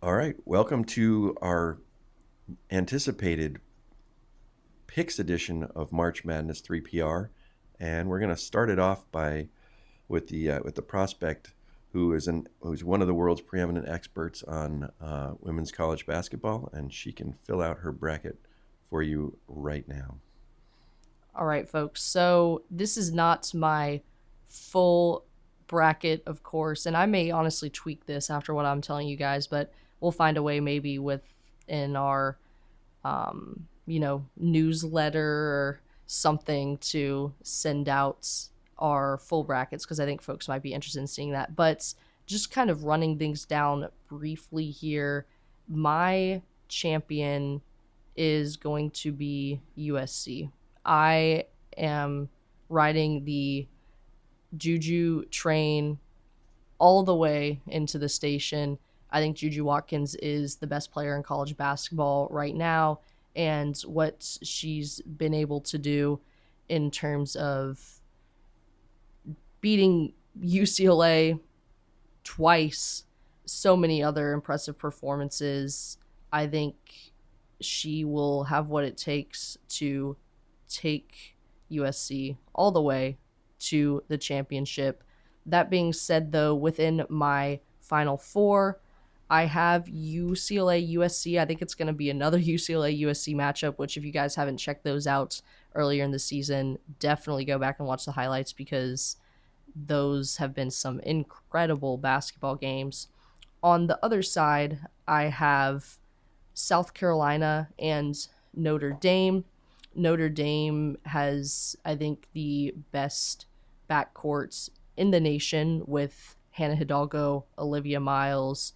All right, welcome to our anticipated picks edition of March Madness 3PR, and we're going to start it off with the prospect who's one of the world's preeminent experts on women's college basketball, and she can fill out her bracket for you right now. All right, folks. So this is not my full bracket, of course, and I may honestly tweak this after what I'm telling you guys, but we'll find a way maybe within our, newsletter or something to send out our full brackets because I think folks might be interested in seeing that. But just kind of running things down briefly here, my champion is going to be USC. I am riding the Juju train all the way into the station. I think Juju Watkins is the best player in college basketball right now, and what she's been able to do in terms of beating UCLA twice, so many other impressive performances. I think she will have what it takes to take USC all the way to the championship. That being said, though, within my final four, I have UCLA USC. I think it's going to be another UCLA USC matchup, which if you guys haven't checked those out earlier in the season, definitely go back and watch the highlights because those have been some incredible basketball games. On the other side, I have South Carolina and Notre Dame. Notre Dame has, I think, the best backcourts in the nation with Hannah Hidalgo, Olivia Miles.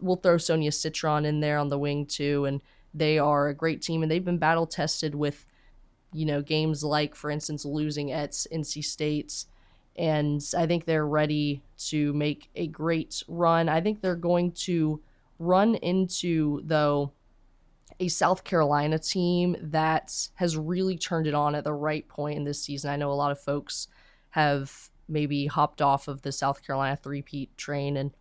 We'll throw Sonia Citron in there on the wing too, and they are a great team, and they've been battle tested with, games like, for instance, losing at NC State, and I think they're ready to make a great run. I think they're going to run into, though, a South Carolina team that has really turned it on at the right point in this season. I know a lot of folks have maybe hopped off of the South Carolina three-peat train, and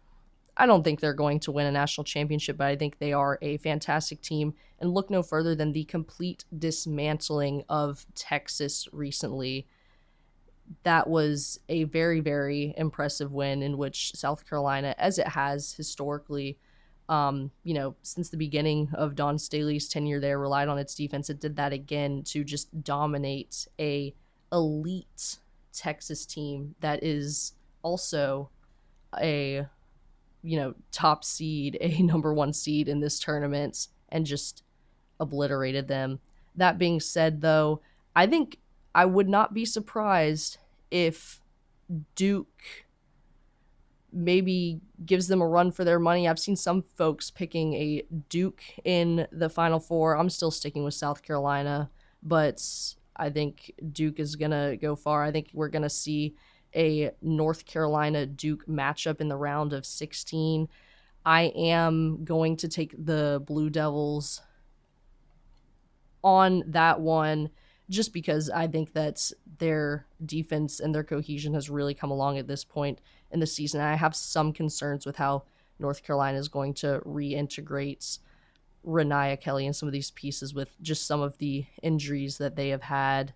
I don't think they're going to win a national championship, but I think they are a fantastic team. And look no further than the complete dismantling of Texas recently. That was a very, very impressive win in which South Carolina, as it has historically, since the beginning of Dawn Staley's tenure there, relied on its defense. It did that again to just dominate a elite Texas team that is also a, top seed, a number one seed in this tournament, and just obliterated them. That being said, though, I think I would not be surprised if Duke maybe gives them a run for their money. I've seen some folks picking a Duke in the Final Four. I'm still sticking with South Carolina, but I think Duke is going to go far. I think we're going to see a North Carolina-Duke matchup in the round of 16. I am going to take the Blue Devils on that one just because I think that their defense and their cohesion has really come along at this point in the season. I have some concerns with how North Carolina is going to reintegrate Renaya Kelly and some of these pieces with just some of the injuries that they have had.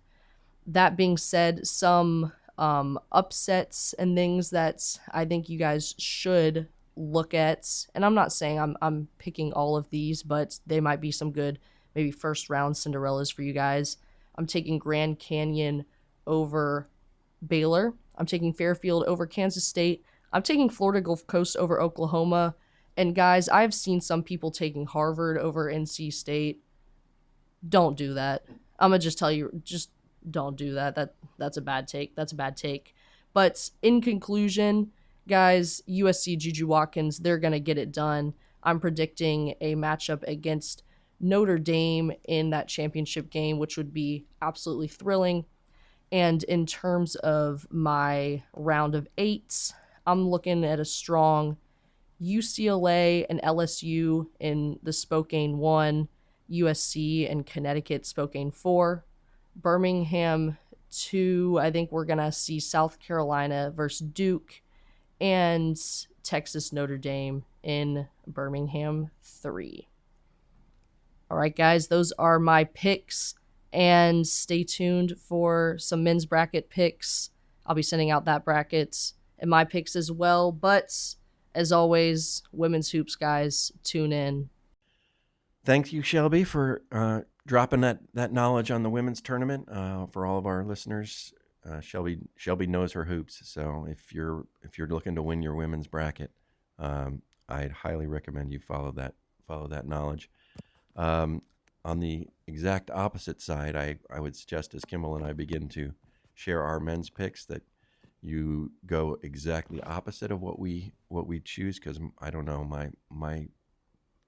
That being said, some upsets and things that I think you guys should look at, and I'm not saying I'm picking all of these, but they might be some good maybe first round Cinderellas for you guys. I'm taking Grand Canyon over Baylor. I'm taking Fairfield over Kansas State. I'm taking Florida Gulf Coast over Oklahoma. And guys, I've seen some people taking Harvard over NC State. Don't do that. I'm going to just tell you, just don't do that. That's a bad take. That's a bad take. But in conclusion, guys, USC Juju Watkins, they're going to get it done. I'm predicting a matchup against Notre Dame in that championship game, which would be absolutely thrilling. And in terms of my round of 8, I'm looking at a strong UCLA and LSU in the Spokane 1, USC and Connecticut Spokane 4, Birmingham 2. I think we're going to see South Carolina versus Duke, and Texas Notre Dame in Birmingham 3. All right, guys, those are my picks. And stay tuned for some men's bracket picks. I'll be sending out that bracket and my picks as well. But as always, women's hoops, guys, tune in. Thank you, Shelby, for dropping that knowledge on the women's tournament for all of our listeners. Shelby knows her hoops, so if you're looking to win your women's bracket, I'd highly recommend you follow that knowledge. On the exact opposite side, I would suggest as Kimball and I begin to share our men's picks that you go exactly opposite of what we choose, because I don't know, my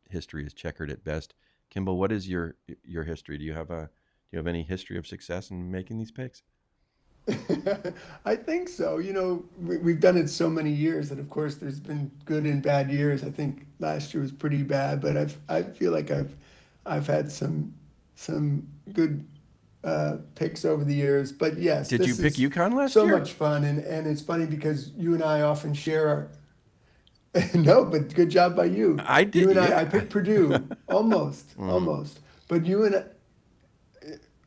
history is checkered at best. Kimball, what is your history? Do you have any history of success in making these picks? I think so. We've done it so many years that, of course, there's been good and bad years. I think last year was pretty bad, but I feel like I've had some good picks over the years. But yes, Did you this pick is UConn last so year? much fun, and it's funny because you and I often share our. No, but good job by you. I did. You and Yeah. I picked Purdue almost, but you and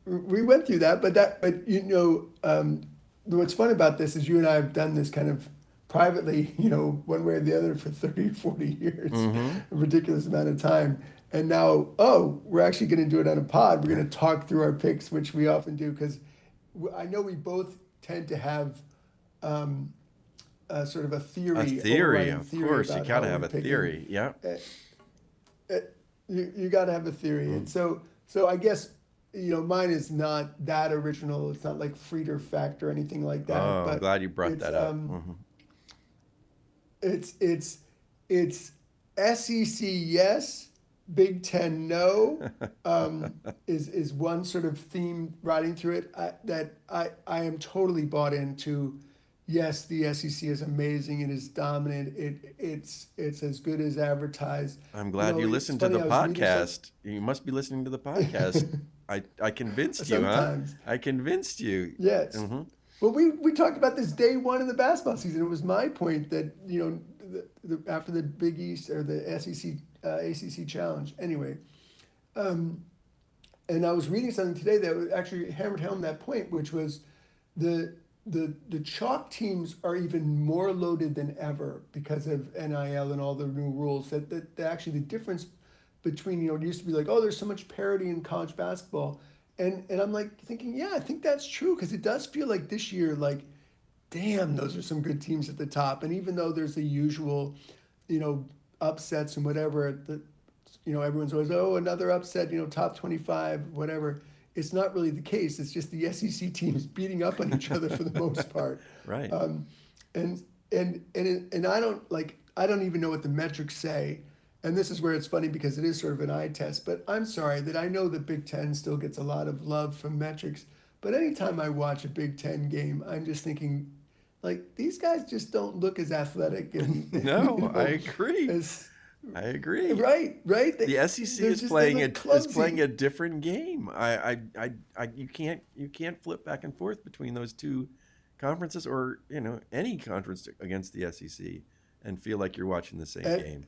we went through that. But what's fun about this is you and I have done this kind of privately, one way or the other for 30, 40 years, a ridiculous amount of time. And now, we're actually going to do it on a pod. We're going to talk through our picks, which we often do, because I know we both tend to have sort of a theory. A theory, of theory course. You about got to how have we're a picking. theory. Yeah. You got to have a theory. And so I guess, mine is not that original. It's not like Frieder fact or anything like that. Oh, but I'm glad you brought that up. It's SEC yes, Big Ten no, is one sort of theme riding through it that I am totally bought into. Yes, the SEC is amazing. It is dominant. It's as good as advertised. I'm glad you it's listened to funny, the I was reading podcast. You must be listening to the podcast. I convinced you, huh? Sometimes. I convinced you. Yes. Well, we talked about this day one in the basketball season. It was my point that, after the Big East or the SEC, ACC challenge. Anyway, and I was reading something today that actually hammered home that point, which was the chalk teams are even more loaded than ever because of NIL and all the new rules. That actually the difference between, it used to be like, oh, there's so much parity in college basketball. And I'm like thinking, yeah, I think that's true, because it does feel like this year, like, damn, those are some good teams at the top. And even though there's the usual, upsets and whatever, everyone's always, another upset, top 25, whatever. It's not really the case. It's just the SEC teams beating up on each other for the most part. Right. And I don't even know what the metrics say. And this is where it's funny, because it is sort of an eye test. But I'm sorry that I know the Big Ten still gets a lot of love from metrics. But anytime I watch a Big Ten game, I'm just thinking, like, these guys just don't look as athletic. And No, I agree. I agree. Right. The SEC is playing a different game. You can't flip back and forth between those two conferences, or any conference against the SEC, and feel like you're watching the same game.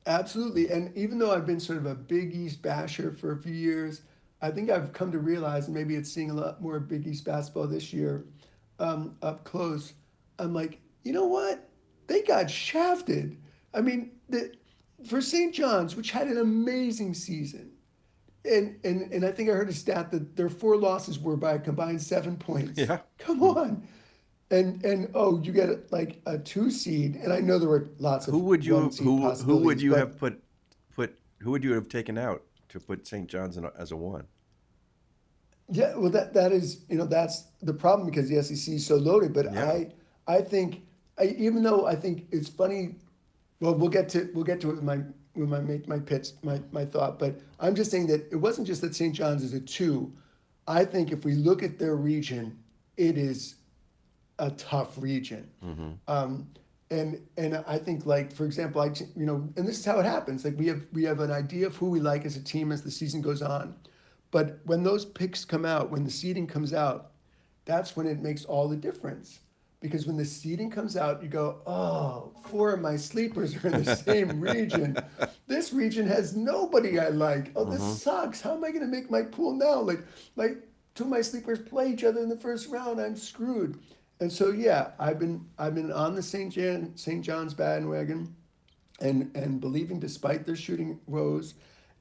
Absolutely. And even though I've been sort of a Big East basher for a few years, I think I've come to realize, and maybe it's seeing a lot more Big East basketball this year up close. I'm like, you know what? They got shafted. I mean, for St. John's, which had an amazing season, and I think I heard a stat that their 4 losses were by a combined 7 points. Yeah. Come on. And you get like a 2 seed, and I know there were lots of who would you have who would you have taken out to put St. John's as a 1? Yeah, well, that is, that's the problem, because the SEC is so loaded. But Yeah. I think, even though I think it's funny, well, we'll get to it when I make my pitch, my thought. But I'm just saying that it wasn't just that St. John's is a 2. I think if we look at their region, it is a tough region. And I think, like, for example, and this is how it happens. Like, we have an idea of who we like as a team as the season goes on. But when those picks come out, when the seeding comes out, that's when it makes all the difference. because when the seeding comes out, you go, oh, 4 of my sleepers are in the same region. This region has nobody I like. Oh, this sucks. How am I going to make my pool now? Like, my 2 of my sleepers play each other in the first round. I'm screwed. And so, yeah, I've been on the St. John's bandwagon, and believing despite their shooting woes.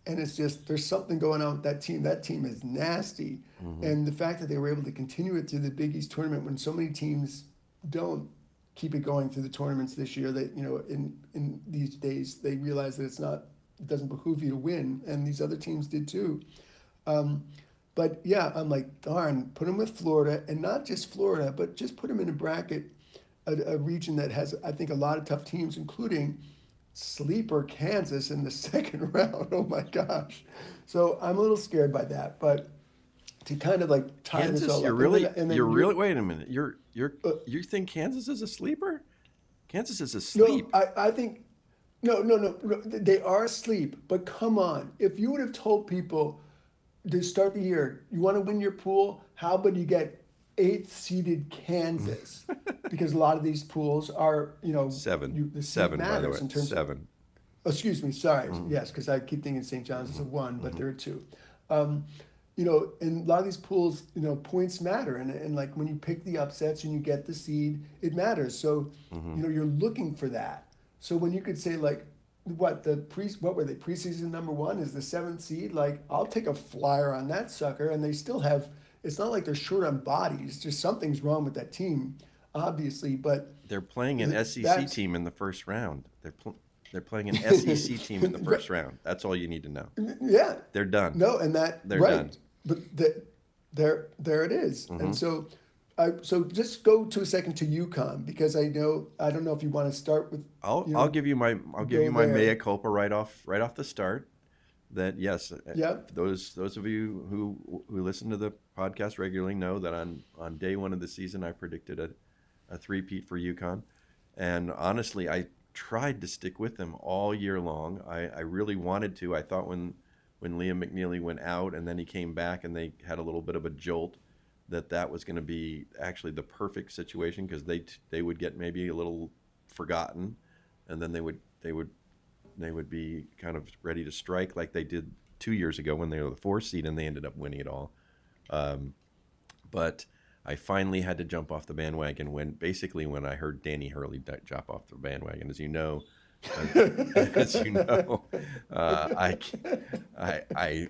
And it's just, there's something going on with that team. That team is nasty. And the fact that they were able to continue it through the Big East tournament when so many teams don't keep it going through the tournaments this year, that, you know, in these days, they realize that it doesn't behoove you to win. And these other teams did too. But yeah, I'm like, darn, put them with Florida, and not just Florida, but just put them in a bracket, a region that has, I think, a lot of tough teams, including sleeper Kansas in the second round. Oh my gosh. So I'm a little scared by that, but to kind of like tie Kansas, this all you're up. really, and then you're really, wait a minute. You think Kansas is a sleeper? Kansas is asleep. No, I think, no, they are asleep, but come on. If you would have told people to start the year, you want to win your pool, how about you get 8th seeded Kansas? Because a lot of these pools are, you know, the seed by the way, matters in terms seven. Oh, excuse me, sorry. Yes, because I keep thinking St. John's is a 1, but there are 2. You know, and a lot of these pools, you know, points matter, and like when you pick the upsets and you get the seed, it matters. So, you know, you're looking for that. So when you could say like, what were they, preseason number 1 is the 7th seed? Like, I'll take a flyer on that sucker, and they still have. It's not like they're short on bodies. Just something's wrong with that team, obviously. But they're playing an SEC team in the first round. They're playing an SEC team in the first round. That's all you need to know. Yeah, they're done. No, and they're done. But there it is. And so, so just go to a second to UConn, because I don't know if you want to start with. I'll give you my mea culpa right off the start. That yes, those of you who listen to the podcast regularly know that on day 1 of the season I predicted a three-peat for UConn, and honestly I tried to stick with them all year long. I really wanted to. I thought when Liam McNeely went out and then he came back and they had a little bit of a jolt, that was going to be actually the perfect situation, because they would get maybe a little forgotten, and then they would be kind of ready to strike like they did 2 years ago when they were the 4th seed and they ended up winning it all. But I finally had to jump off the bandwagon when I heard Danny Hurley jump off the bandwagon. As you know, I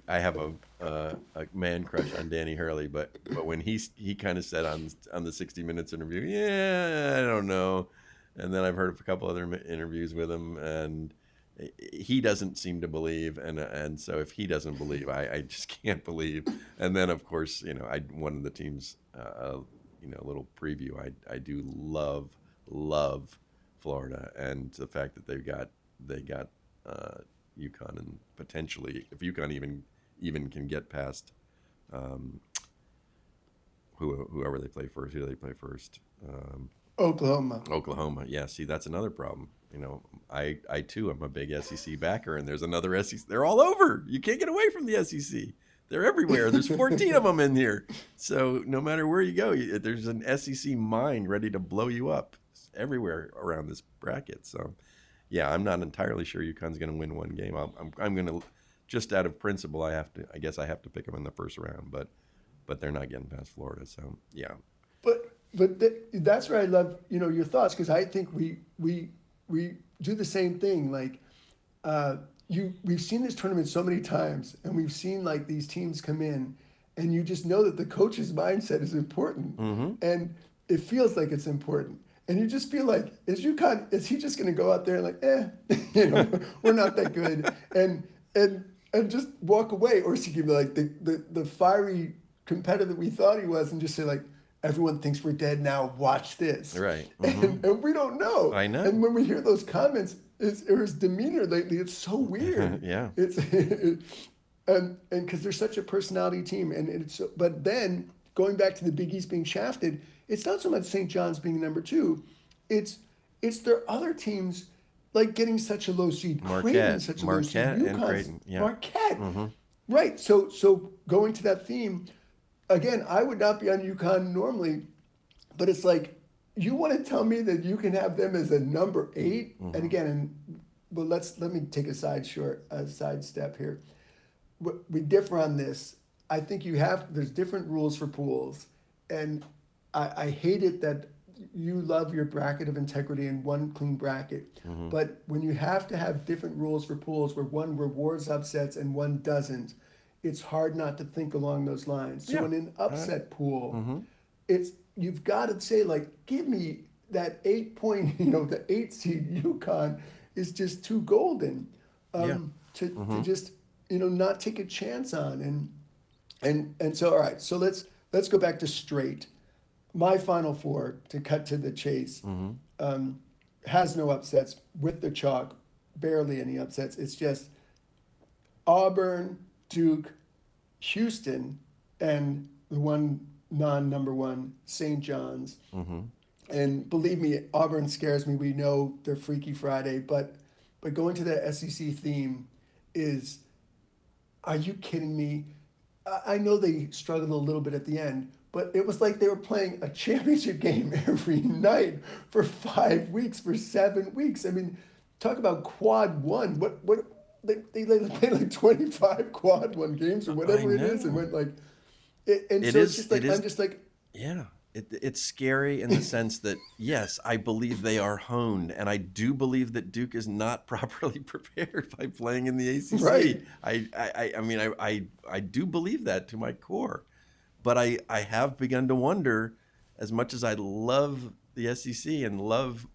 have a man crush on Danny Hurley, but when he kind of said on the 60 Minutes interview, yeah, I don't know, and then I've heard a couple other interviews with him, and he doesn't seem to believe, and so if he doesn't believe, I just can't believe. And then of course, you know, one of the teams, you know, a little preview. I do love Florida, and the fact that they got UConn, and potentially if UConn even can get past whoever they play first. Who do they play first? Oklahoma. Yeah. See, that's another problem. You know, I too am a big SEC backer, and there's another SEC. They're all over. You can't get away from the SEC. They're everywhere. There's 14 of them in here. So no matter where you go, there's an SEC mind ready to blow you up everywhere around this bracket. So, yeah, I'm not entirely sure UConn's going to win one game. I'm going to, just out of principle, I guess I have to pick them in the first round. But they're not getting past Florida. So yeah. But that's where I love, you know, your thoughts, because I think we do the same thing. Like, we've seen this tournament so many times, and we've seen like these teams come in, and you just know that the coach's mindset is important, and it feels like it's important, and you just feel like, is he just going to go out there and like, you know, we're not that good, and just walk away, or is he going to be like the fiery competitor that we thought he was, and just say like, everyone thinks we're dead now, watch this. Right. And we don't know. I know. And when we hear those comments, his demeanor lately, it's so weird. Yeah. And because they're such a personality team. But then, going back to the Big East being shafted, it's not so much St. John's being number 2. It's their other teams, like getting such a low seed. Creighton, such a low seed. And Creighton. Yeah. Marquette. Right. So going to that theme, again, I would not be on UConn normally, but it's like, you want to tell me that you can have them as a number 8? And Mm-hmm. again, well, let me take a side step here. We differ on this. I think there's different rules for pools, and I hate it that you love your bracket of integrity and one clean bracket. Mm-hmm. But when you have to have different rules for pools where one rewards upsets and one doesn't, it's hard not to think along those lines. So Yeah. in an upset pool, Mm-hmm. it's you've got to say like, give me that 8 point, the 8 seed UConn is just too golden Yeah. to Mm-hmm. just not take a chance on and so all right. So let's go back to straight. My Final Four, to cut to the chase, Mm-hmm. has no upsets with the chalk, barely any upsets. It's just Auburn, Duke, Houston, and the one non-number one, St. John's. Mm-hmm. And believe me, Auburn scares me. We know they're Freaky Friday, but going to that SEC theme is, are you kidding me? I know they struggled a little bit at the end, but it was like they were playing a championship game every night for 5 weeks, for 7 weeks. I mean, talk about quad one. What they played like 25 quad one games or I whatever it is, and know. went like, and It so it's is. just It like I'm is. just like, Yeah. It's scary in the sense that, yes, I believe they are honed, and I do believe that Duke is not properly prepared by playing in the ACC. right, I mean, I do believe that to my core, but I have begun to wonder, as much as I love the SEC and love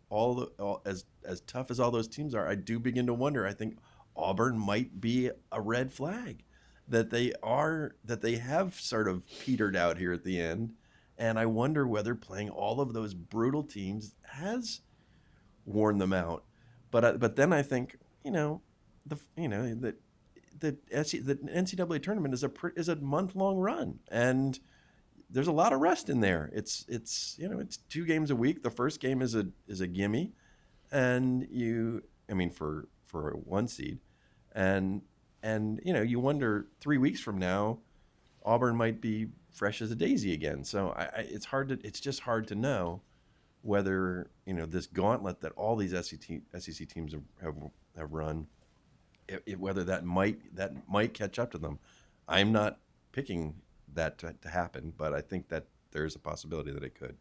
as tough as all those teams are, I do begin to wonder. I think Auburn might be a red flag, that they have sort of petered out here at the end, and I wonder whether playing all of those brutal teams has worn them out. But then I think, the NCAA tournament is a month long run, and there's a lot of rest in there. It's 2 games a week. The first game is a gimme, and for a 1 seed, and you wonder 3 weeks from now, Auburn might be fresh as a daisy again. So it's just hard to know whether this gauntlet that all these SEC teams have run, whether that might catch up to them. I'm not picking that to happen, but I think that there's a possibility that it could.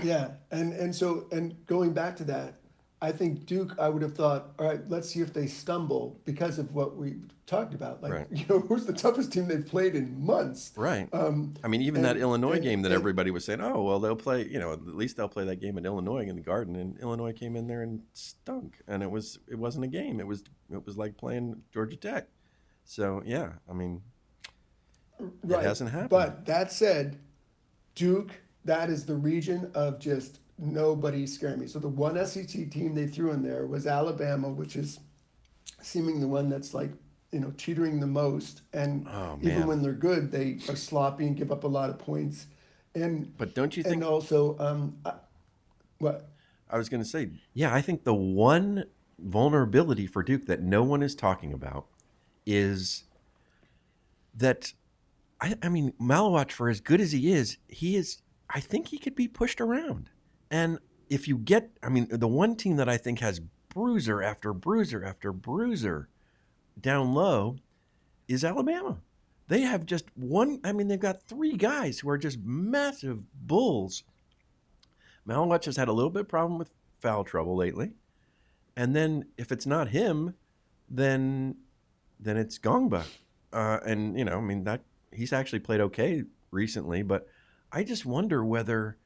yeah, and going back to that, I think Duke, I would have thought, all right, let's see if they stumble because of what we talked about. Like, Right. who's the toughest team they've played in months? Right. Um, I mean, even that and Illinois and game that and everybody was saying, oh, well, they'll play, at least they'll play that game in Illinois in the Garden, and Illinois came in there and stunk, and it wasn't a game. It was like playing Georgia Tech. So yeah, I mean, it right. hasn't happened. But that said, Duke, that is the region of just nobody scaring me. So the one SEC team they threw in there was Alabama, which is seeming the one that's like, teetering the most. And Oh even man. when they're good, they are sloppy and give up a lot of points. And But don't you and think? also, what? I was going to say, yeah, I think the one vulnerability for Duke that no one is talking about is that I mean, Malawach, for as good as he is, I think he could be pushed around. And if you get, I mean, the one team that I think has bruiser after bruiser after bruiser down low is Alabama. They have just one, I mean, they've got 3 guys who are just massive bulls. Malawach has had a little bit of problem with foul trouble lately. And then if it's not him, then it's Gongba. And, I mean, that he's actually played okay recently, but I just wonder whether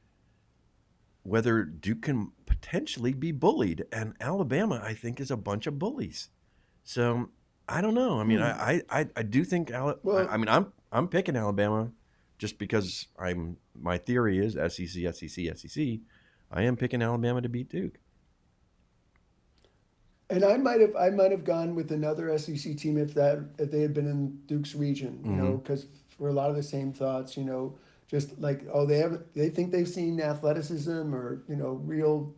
Duke can potentially be bullied, and Alabama, I think, is a bunch of bullies. So I don't know. I mean, I do think Well, I mean, I'm picking Alabama just because my theory is SEC, SEC, SEC. I am picking Alabama to beat Duke. and I might have gone with another SEC team if they had been in Duke's region, Mm-hmm. because for a lot of the same thoughts, just like, oh, they think they've seen athleticism or real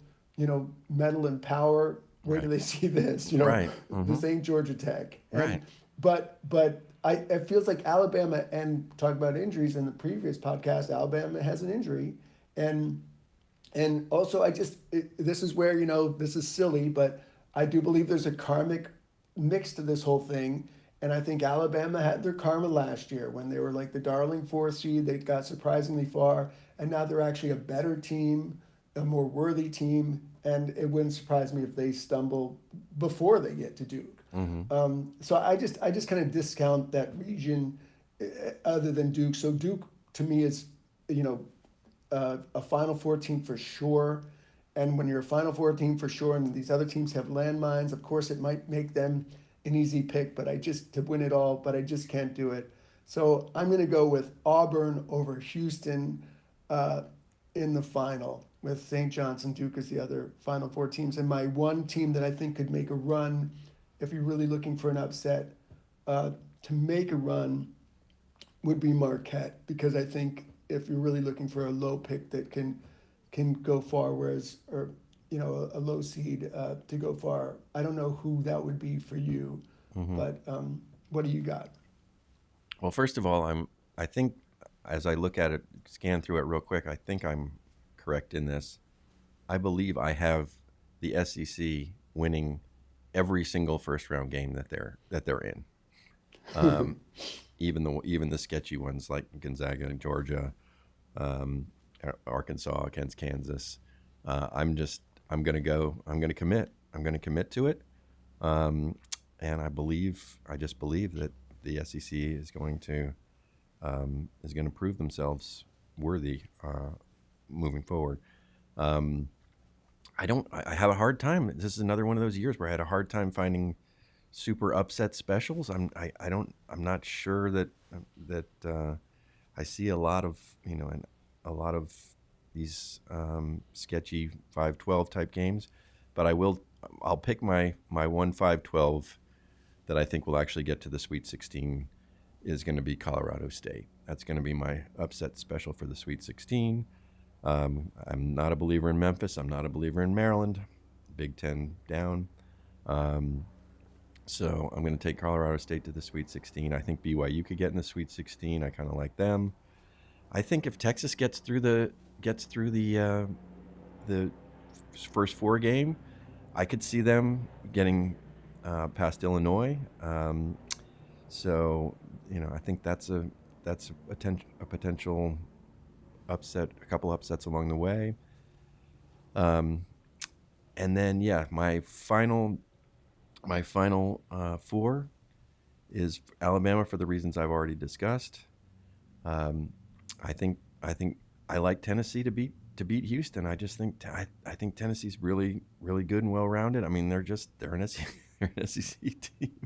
metal and power. Where do Right. they see this? Right. Mm-hmm. This ain't Georgia Tech. Right. But it feels like Alabama, and talk about injuries in the previous podcast, Alabama has an injury, and And also, this is where, this is silly, but I do believe there's a karmic mix to this whole thing. And I think Alabama had their karma last year when they were like the darling fourth seed. They got surprisingly far. And now they're actually a better team, a more worthy team. And it wouldn't surprise me if they stumble before they get to Duke. Mm-hmm. So I just kind of discount that region other than Duke. So Duke to me is, you know, a Final Four team for sure. And when you're a Final Four team for sure, and these other teams have landmines, of course, it might make them an easy pick. But to win it all, but I just can't do it. So I'm going to go with Auburn over Houston in the final, with St. John's and Duke as the other Final Four teams. And my one team that I think could make a run, if you're really looking for an upset, to make a run would be Marquette, because I think if you're really looking for a low pick that can go far, a low seed to go far. I don't know who that would be for you, Mm-hmm. but what do you got? Well, first of all, I think as I look at it, scan through it real quick, I think I'm correct in this. I believe I have the SEC winning every single first round game that they're in. Um, even the sketchy ones like Gonzaga and Georgia, um, Arkansas against Kansas. I'm going to commit to it. And I just believe that the SEC is going to prove themselves worthy moving forward. I have a hard time. This is another one of those years where I had a hard time finding super upset specials. I'm not sure that I see a lot of, and a lot of these sketchy 5-12 type games, but I'll pick my 1-5-12 that I think will actually get to the Sweet 16 is going to be Colorado State. That's going to be my upset special for the Sweet 16. I'm not a believer in Memphis. I'm not a believer in Maryland. Big Ten down. So I'm going to take Colorado State to the Sweet 16. I think BYU could get in the Sweet 16. I kind of like them. I think if Texas gets through the first four game, I could see them getting past Illinois. So I think that's a potential upset, a couple upsets along the way. And then my final four is Alabama for the reasons I've already discussed. I think I like Tennessee to beat Houston. I just think I think Tennessee's really really good and well rounded. I mean they're an SEC team.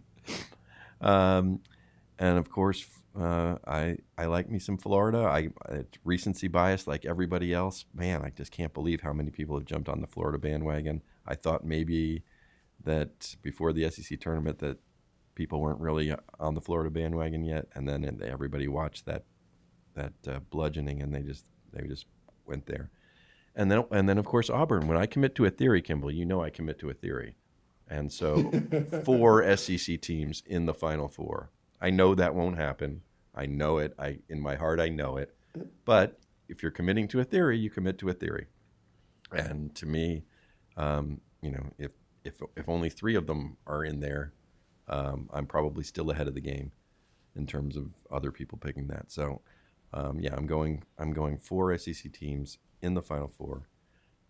And of course I like me some Florida. It's recency bias like everybody else. Man, I just can't believe how many people have jumped on the Florida bandwagon. I thought maybe that before the SEC tournament that people weren't really on the Florida bandwagon yet, and then everybody watched that bludgeoning, and they just went there. And then of course Auburn. When I commit to a theory, Kimball, I commit to a theory, and so 4 SEC teams in the Final Four. I know that won't happen. I know it. In my heart I know it. But if you're committing to a theory, you commit to a theory. And to me, if only 3 of them are in there, I'm probably still ahead of the game in terms of other people picking that. So, I'm going 4 SEC teams in the Final Four,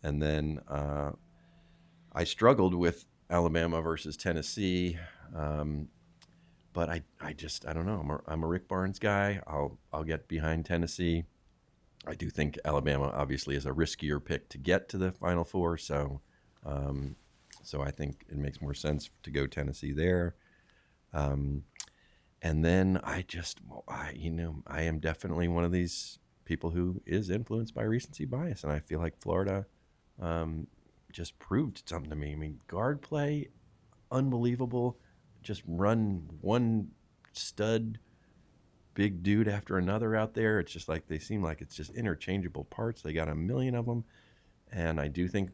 and then I struggled with Alabama versus Tennessee, but I don't know. I'm a Rick Barnes guy. I'll get behind Tennessee. I do think Alabama obviously is a riskier pick to get to the Final Four, so I think it makes more sense to go Tennessee there. And then I am definitely one of these people who is influenced by recency bias, and I feel like Florida just proved something to me. I mean, guard play, unbelievable. Just run one stud big dude after another out there. It's just like they seem like it's just interchangeable parts. They got a million of them, and I do think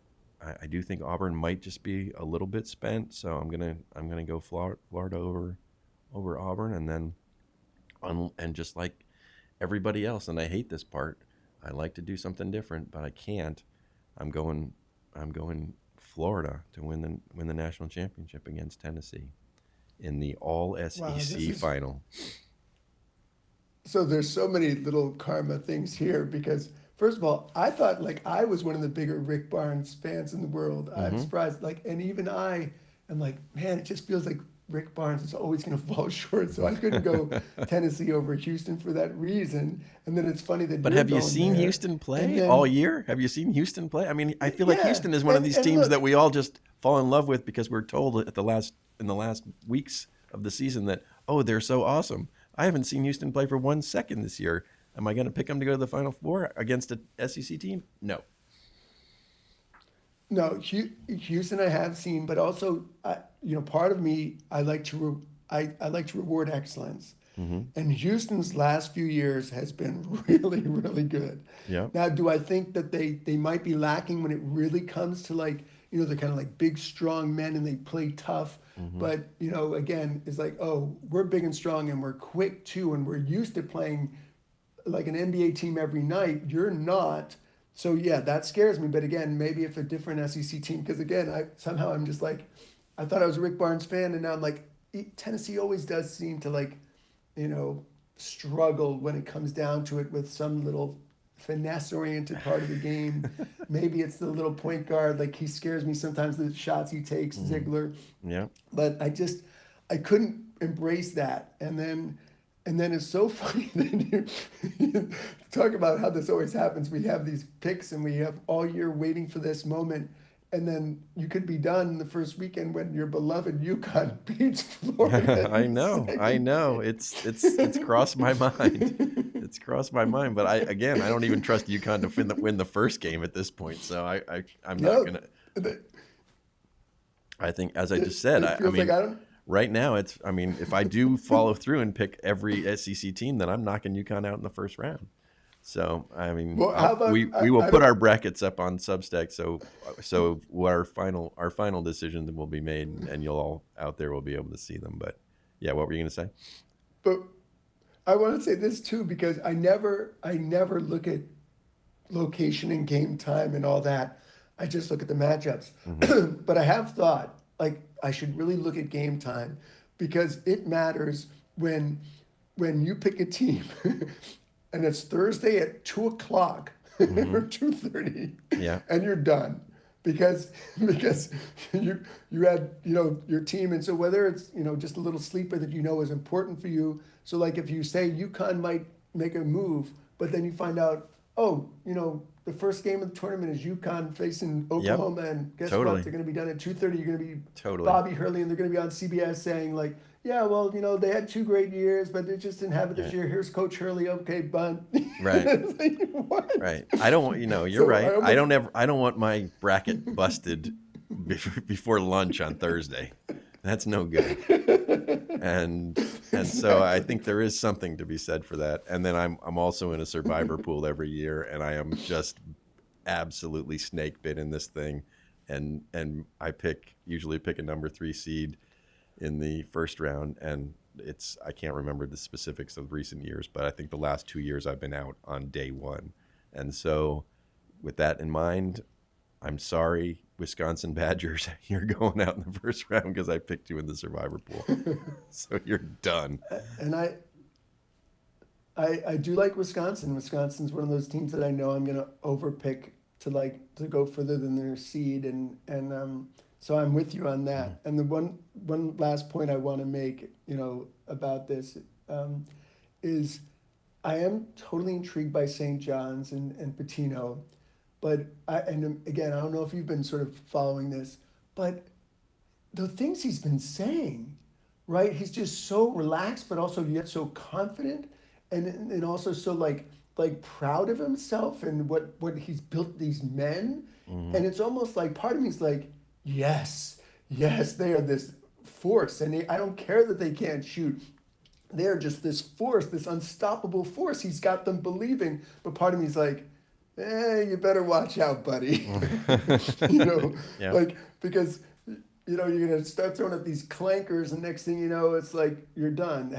Auburn might just be a little bit spent. So I'm gonna go Florida over Auburn, and then and just like everybody else, and I hate this part, I like to do something different, but I can't. I'm going Florida to win the national championship against Tennessee in the All Wow, this SEC is final. so there's so many little karma things here because first of all, I thought like I was one of the bigger Rick Barnes fans in the world. I'm Mm-hmm. surprised, like, and even I am like, man, it just feels like Rick Barnes is always going to fall short. So I couldn't go Tennessee over Houston for that reason. And then it's funny that But you're have you going seen there. Houston And play all then year? Have you seen Houston play? I mean, I feel like yeah, Houston is one of these and teams look, that we all just fall in love with because we're told at the last in the last weeks of the season that, oh, they're so awesome. I haven't seen Houston play for 1 second this year. Am I going to pick them to go to the Final Four against a SEC team? No. no, Houston I have seen, but also, part of me I like to reward excellence, Mm-hmm. and Houston's last few years has been really really good. Yeah. Now, do I think that they might be lacking when it really comes to like they're kind of like big strong men and they play tough, Mm-hmm. but again it's like oh we're big and strong and we're quick too and we're used to playing like an NBA team every night. You're not. So yeah, that scares me. But again, maybe if a different SEC team, because again, I'm just like, I thought I was a Rick Barnes fan, and now I'm like, Tennessee always does seem to like, you know, struggle when it comes down to it with some little finesse-oriented part of the game. Maybe it's the little point guard. Like he scares me sometimes. The shots he takes, Mm-hmm. Ziegler. Yeah. But I couldn't embrace that. And then it's so funny that you talk about how this always happens. We have these picks and we have all year waiting for this moment. And then you could be done the first weekend when your beloved UConn beats Florida I in the know. I second know. It's crossed my mind. It's crossed my mind, but I don't even trust UConn to win the first game at this point. So I'm not Yep. gonna. It, I think, as I just said, it I feels like mean, I don't. right now I mean, if I do follow through and pick every SEC team, then I'm knocking UConn out in the first round. So I mean, Well, how about we will I put don't. our brackets up on Substack, so our final decisions will be made, and you'll all out there will be able to see them. But yeah, what were you gonna say? But I want to say this too because I never look at location and game time and all that. I just look at the matchups. Mm-hmm. But I have thought like I should really look at game time because it matters when you pick a team and it's Thursday at 2 o'clock Mm-hmm. or 2:30 Yeah. and you're done because you had your team and so whether it's just a little sleeper that is important for you so like if you say UConn might make a move but then you find out oh the first game of the tournament is UConn facing Yep. Oklahoma and guess what Totally. they're going to be done at 2:30 you're going to be Totally. Bobby Hurley and they're going to be on CBS saying like yeah well they had 2 great years but they just didn't have it this Right. year here's Coach Hurley okay bunt Right. It's like, what Right. I don't want, you're so right. I almost I don't want my bracket busted before lunch on Thursday. That's no good. And so I think there is something to be said for that. And then I'm also in a survivor pool every year, and I am just absolutely snake bit in this thing. And I usually pick a number 3 seed in the first round, and I can't remember the specifics of recent years, but I think the last 2 years I've been out on day 1. And so with that in mind, I'm sorry, Wisconsin Badgers, you're going out in the first round because I picked you in the survivor pool. So you're done. and I do like Wisconsin. Wisconsin's one of those teams that I know I'm gonna overpick to go further than their seed, and so I'm with you on Mhm. that. And the one last point I want to make, about this, is I am totally intrigued by St. John's and Patino, but again I don't know if you've been sort of following this, but the things he's been saying, right? He's just so relaxed, but also yet so confident, and also so like proud of himself and what he's built these men, Mhm. and it's almost like part of me is like, yes, yes, they are this force, and I don't care that they can't shoot. They're just this force, this unstoppable force. He's got them believing, but part of me is like, you better watch out, buddy. you know, Yeah. like because you know, you're gonna start throwing up these clankers, and next thing you know, it's like you're done.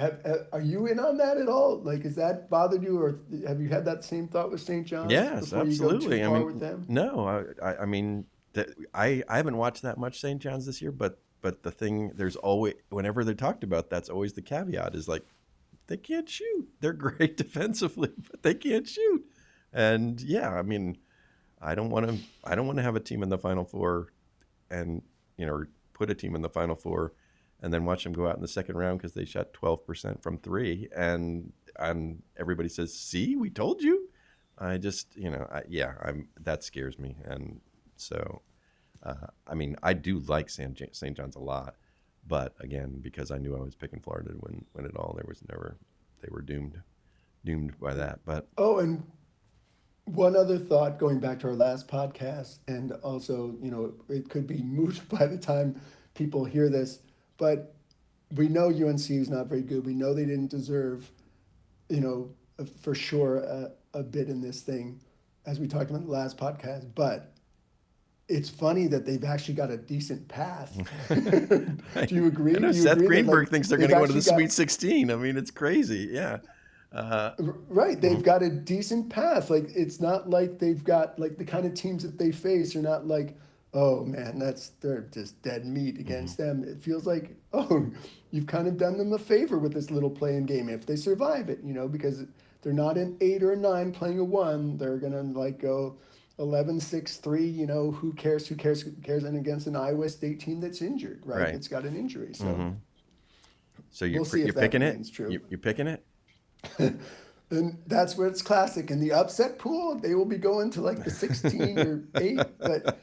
Are you in on that at all? Like, has that bothered you, or have you had that same thought with St. John's Yes, before you go too absolutely. I far with mean, them? no, I mean, I haven't watched that much St. John's this year, but the thing, there's always, whenever they're talked about, that's always the caveat is like, they can't shoot. They're great defensively, but they can't shoot. And yeah, I mean, I don't want to have a team in the Final Four and, you know, put a team in the Final Four and then watch them go out in the second round because they shot 12% from three. And everybody says, see, we told you. I just, you know, that scares me. And so, I mean, I do like St. John's a lot, but again, because I knew I was picking Florida to win it all, they were doomed by that. But Oh, and one other thought going back to our last podcast, and also, you know, it could be moot by the time people hear this, but we know UNC is not very good. We know they didn't deserve, you know, for sure a bid in this thing, as we talked about in the last podcast. But it's funny that they've actually got a decent path. Do you agree? I know Do you Seth agree that, Greenberg like, thinks they're they've going to go to the actually Sweet 16. I mean, it's crazy. Yeah. Right, they've got a decent path. Like, it's not like they've got, like, the kind of teams that they face are not like, oh man, they're just dead meat against them. It feels like, oh, you've kind of done them a favor with this little play-in game if they survive it, you know, because they're not an 8 or a 9 playing a 1. They're gonna like go 11-6-3. You know, who cares? Who cares? Who cares? And against an Iowa State team that's injured, right? Right. It's got an injury, so Mm-hmm. So we'll see you're if that picking it? remains true. You're picking it? And that's where it's classic. In the upset pool, they will be going to like the 16 or 8, but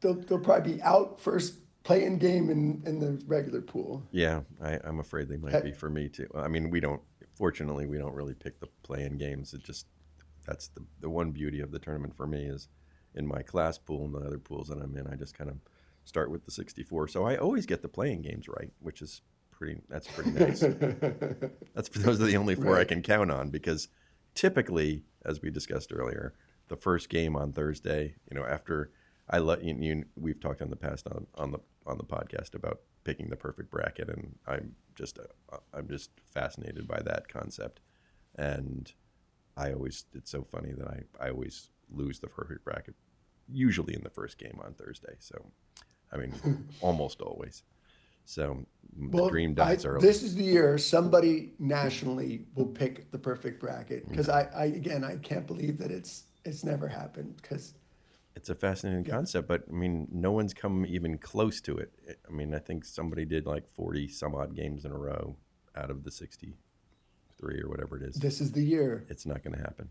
they'll probably be out first play-in game in the regular pool. Yeah, I'm afraid they might be for me too. I mean, fortunately, we don't really pick the play-in games. That's the one beauty of the tournament for me is in my class pool and the other pools that I'm in, I just kind of start with the 64. So I always get the play-in games right, which is that's pretty nice. Those are the only 4 I Right. can count on because typically, as we discussed earlier, the first game on Thursday, you know, after I let you, we've talked in the past on the podcast about picking the perfect bracket, and I'm just fascinated by that concept, and it's so funny that I always lose the perfect bracket, usually in the first game on Thursday. So, I mean, almost always. So the dream dies early. This is the year somebody nationally will pick the perfect bracket because I can't believe that it's never happened because it's a fascinating concept, but I mean, no one's come even close to it. I mean, I think somebody did like 40 some odd games in a row out of the 63 or whatever it is. this is the year. It's not going to happen.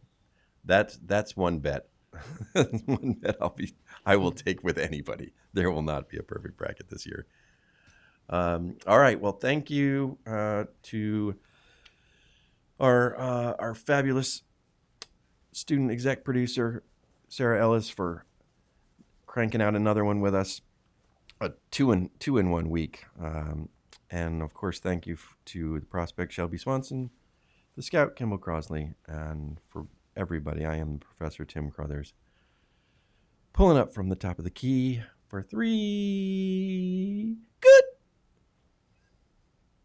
That's one bet. That's one bet I will take with anybody. There will not be a perfect bracket this year. All right. Well, thank you to our fabulous student exec producer Sarah Ellis for cranking out another one with us, a two in 1 week. And of course, thank you to the prospect Shelby Swanson, the scout Kimball Crosley, and for everybody. I am Professor Tim Crothers, pulling up from the top of the key for 3. Good.